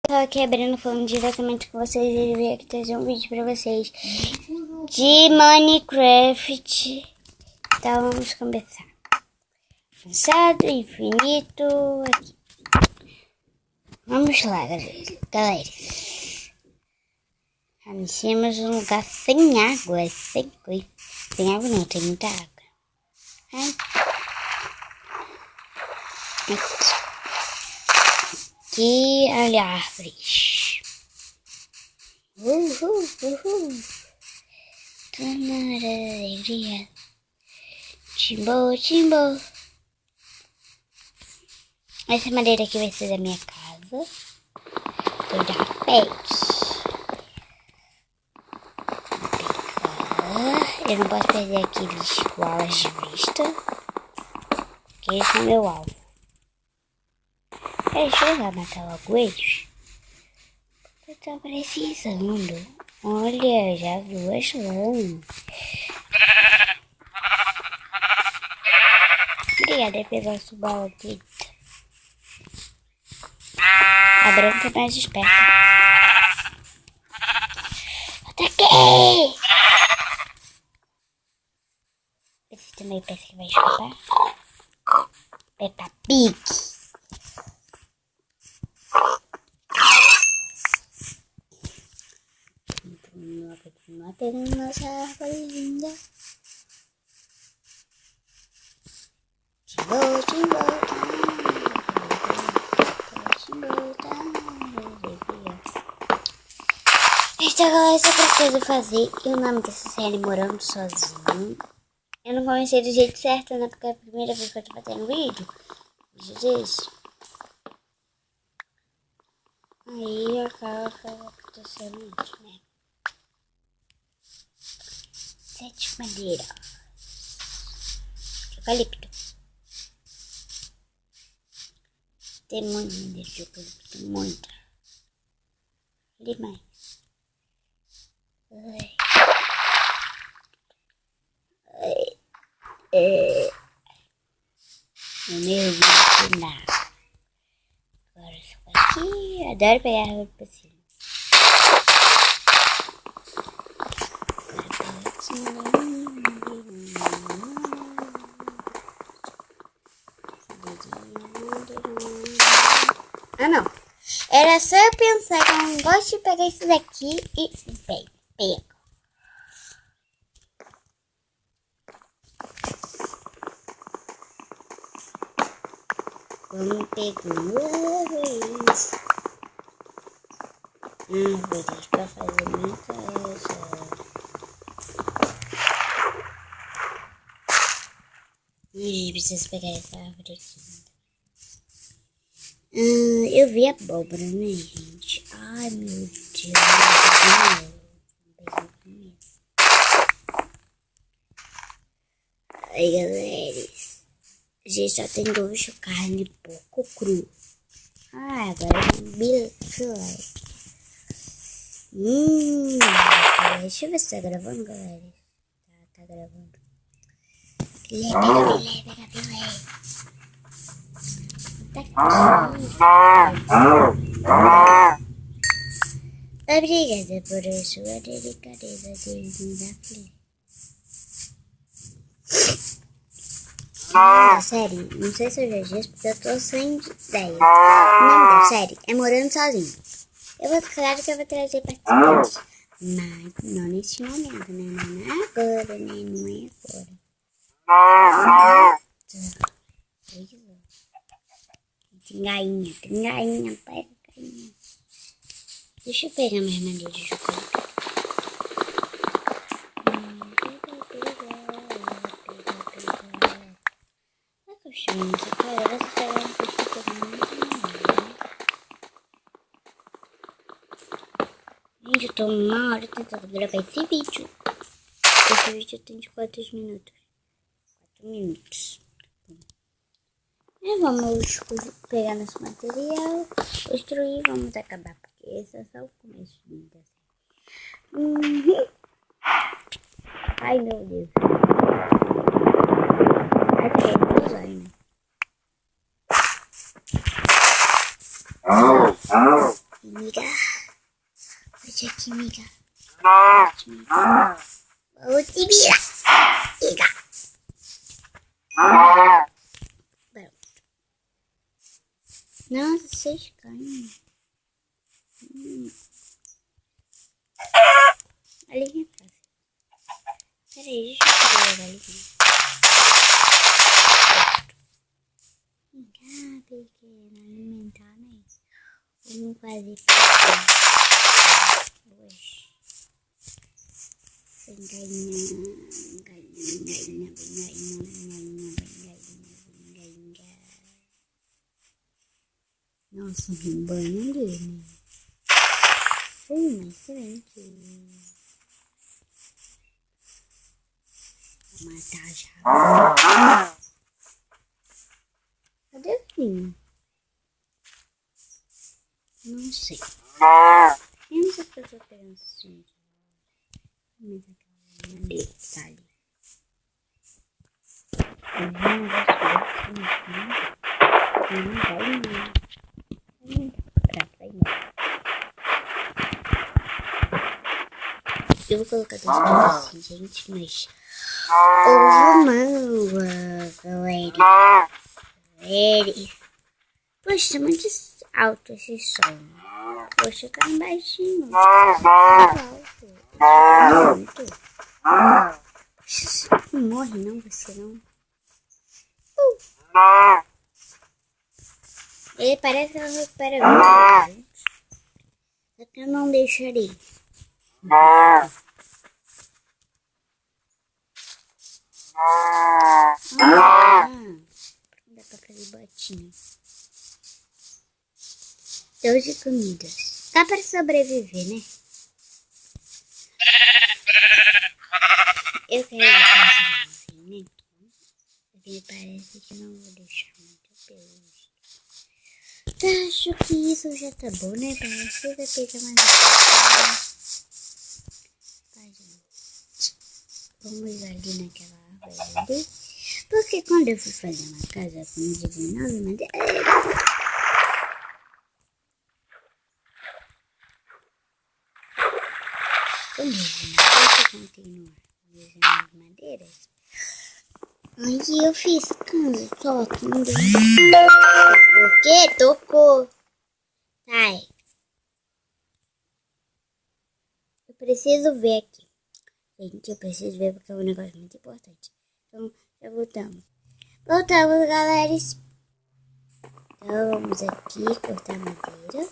Tava aqui abrindo, falando diretamente com vocês e eu veio aqui trazer um vídeo pra vocês de Minecraft. Então vamos começar. Avançado, infinito, aqui. Vamos lá, galera. Temos um lugar sem água, sem coisa. Sem água não, tem muita água. Ai. Aqui, olha árvores. Tô na alegria. Timbo, timbo. Essa madeira aqui vai ser da minha casa. Tô de rapete. Eu não posso perder aqueles koalas de vista. Que esse é o meu alvo. Deixa eu matar logo eles. Eu tô precisando. Olha, já duas lãs. Obrigada pela sua bala, querida. A branca é mais esperta. Ataquei! Esse também parece que vai escapar. Peppa Pig. Continua pegando nossa árvore linda. Esta galera só precisa fazer. E o nome dessa série Morando Sozinho. Eu não comecei do jeito certo, né? Porque é a primeira vez que eu tô fazendo vídeo. Jesus. Aí acaba acontecendo isso, né? 7 madeiras. Eucalipto. Tem muita madeira de eucalipto, muita. Demais. No meu vídeo final. Agora só aqui. Adoro pegar árvore pra cima. Ah, não. Era só eu pensar que eu não gosto de pegar isso daqui e pego. Vamos pegando árvores. Árvores pra fazer minha casa. Preciso pegar essa árvore aqui. Eu vi a abóbora, né, gente? Ai, meu Deus. Ai, galera. A gente só tem gosto de carne pouco cru. Agora é um filé. Deixa eu ver se tá gravando, galera. Tá gravando. Filé. Obrigada por sua delicadeza de me dar filé. Da série, não sei se eu já disse porque eu tô sem ideia. O nome da série é Morando Sozinho. Claro que eu vou trazer participantes, mas não nesse momento, né? Não é agora, né? Não é agora. Tem gainha, pega gainha. Deixa eu pegar minha madeira de chocolate. Gente, cara, vocês pegaram que eu estou pegando muito melhor, né? Gente, eu tô uma hora tentando gravar esse vídeo. Esse vídeo tem de 4 minutos. 4 minutos. Vamos pegar nosso material, construir e vamos acabar. Porque esse é só o começo da série. Ai, meu Deus. Aqui é design. Deixa aqui, amiga. Vou te virar. Amiga. Nossa, vocês caem. Olha aqui. Peraí, deixa eu pegar a galinha. Vem cá, pequena, alimentar, né? Vamos fazer hoje. Vem galinha, galinha. Nossa, um banho ali, né? Mas será que... Vou matar já. Cadê o filho? Não sei. Eu não sei porque eu tô pegando assim. Mas aquela dele tá ali. Eu vou colocar dois dedos assim, gente, mas... galera. Poxa, tá muito alto esse som. Vou chegar baixinho. Alto. Muito. Não morre não, você não. Ele parece que ela recupera muito. Só que eu não deixarei. Dá pra fazer botinha. 12 comidas. Dá pra sobreviver, né? Eu quero deixar assim, né? Porque parece que não vou deixar muito pelo visto. Acho que isso já tá bom, né? Parece que vai pegar mais vamos ali naquela árvore ali. Porque quando eu fui fazer uma casa com 19 madeiras... Quando eu continuar fazendo madeiras... Aí eu fiz casa só que não deu. Porque tocou. Ai. Eu preciso ver aqui. Gente, eu preciso ver porque é um negócio muito importante. Então, já voltamos. Voltamos, galera. Então, vamos aqui cortar madeira.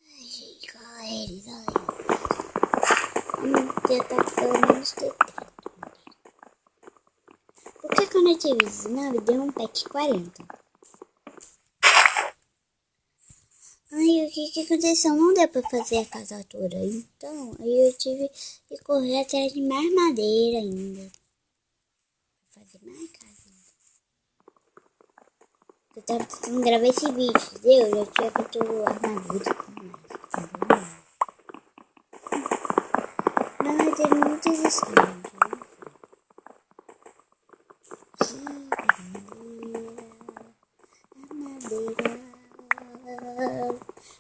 Ai, gente, galera. Já tá pelo menos 30. Porque quando eu tive 19, deu um pack 40. Aí o que aconteceu? Não deu pra fazer a casa toda. Então, aí eu tive que correr atrás de mais madeira ainda. Pra fazer mais casa ainda. Eu tava tentando gravar esse vídeo, entendeu? Eu já tinha feito armadura e tudo mais. Mas tem muitas histórias.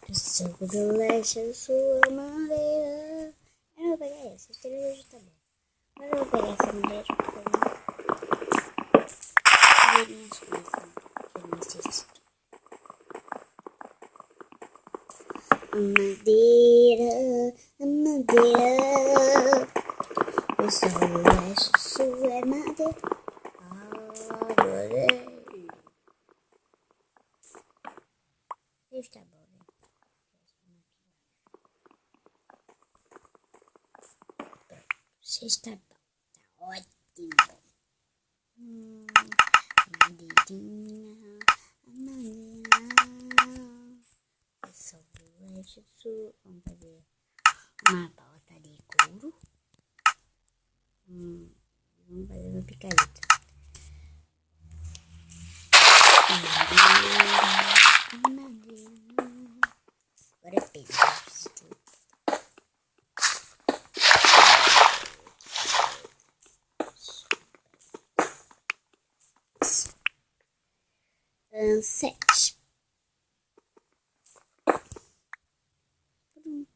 Eu sou do leste, eu sou a madeira. Eu não vou pegar essa, esse hoje tá bom. Agora eu vou pegar essa madeira pra fazer minhas coisas que eu necessito. A madeira. Eu sou do leste, eu sou a madeira. Adorei. Está bom, né? Você está bom. Tá ótimo. Madeirinha. Eu sou do leste, eu sou... Vamos fazer uma pauta de couro. Vamos fazer uma picareta. Madeira. Agora é pedra. Sete. Pronto.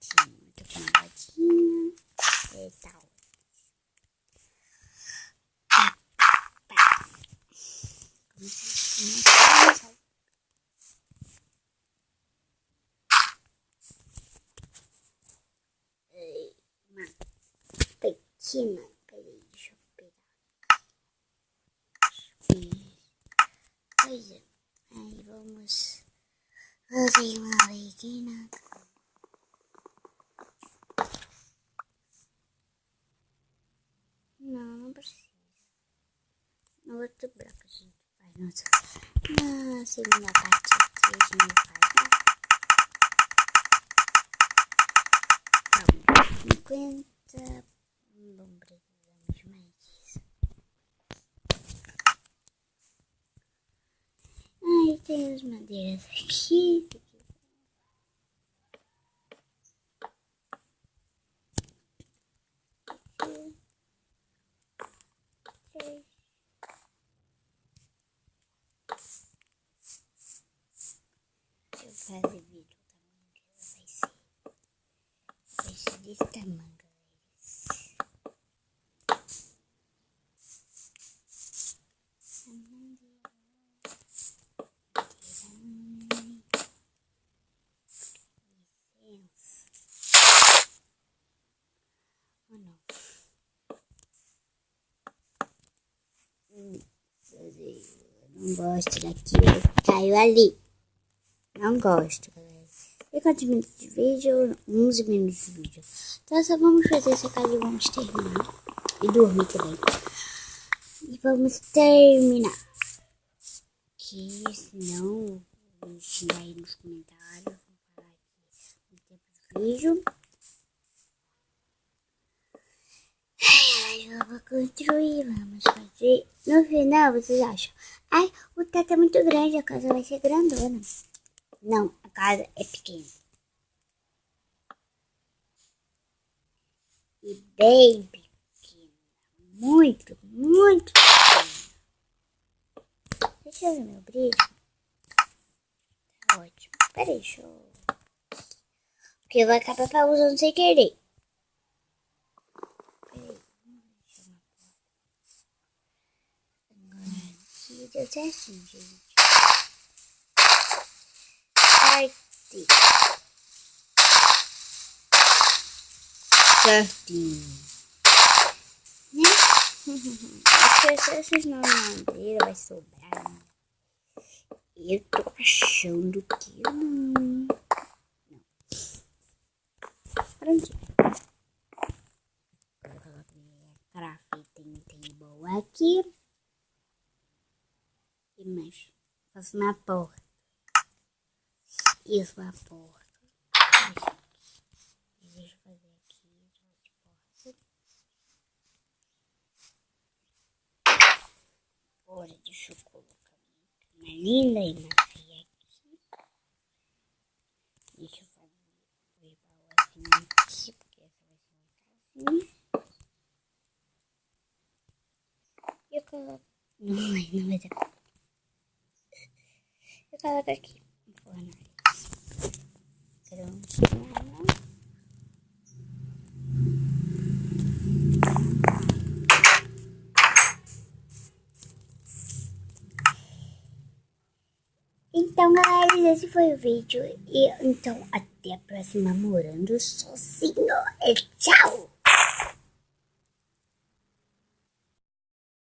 aqui não. Peraí, deixa eu pegar. Pois é. Aí vamos fazer uma pequena. Não precisa. No outro bloco a gente faz. Nossa, na segunda parte aqui a gente faz. Né? 50. Não precisamos mais disso. Aí tem as madeiras aqui. Deixa eu fazer vídeo também, que ela vai ser desse tamanho, galera. Ou não? Não gosto daquilo. Caiu ali. Não gosto, galera. E quantos minutos de vídeo? 11 minutos de vídeo. Então só vamos fazer essa casa e vamos terminar. E dormir também. E vamos terminar. Que senão vou xingar aí nos comentários. Vou falar aqui no tempo de vídeo. Ai, vamos construir, vamos fazer. No final, vocês acham? Ai, o teto é muito grande, a casa vai ser grandona. Não, a casa é pequena. E bem pequena. Muito, muito pequena. Deixa eu ver meu brilho. Tá ótimo. Peraí, deixa eu... Porque eu vou acabar pausando sem querer. Peraí. Agora aqui deu certinho, gente. Certinho. Né? Acho que essas madeiras vai sobrar. Né? Eu tô achando que não. Prontinho. Coloquei tem boa aqui. E mais. Faço na porta. Isso, a porta. Deixa eu fazer aqui. Agora deixa eu colocar uma linda e uma feia aqui. Deixa eu fazer o assim aqui, porque essa vai ser uma casinha. E eu coloco. Não vai dar. Eu coloco aqui. Fornalha. Então, galera, esse foi o vídeo. E então, até a próxima morando sozinho. E tchau!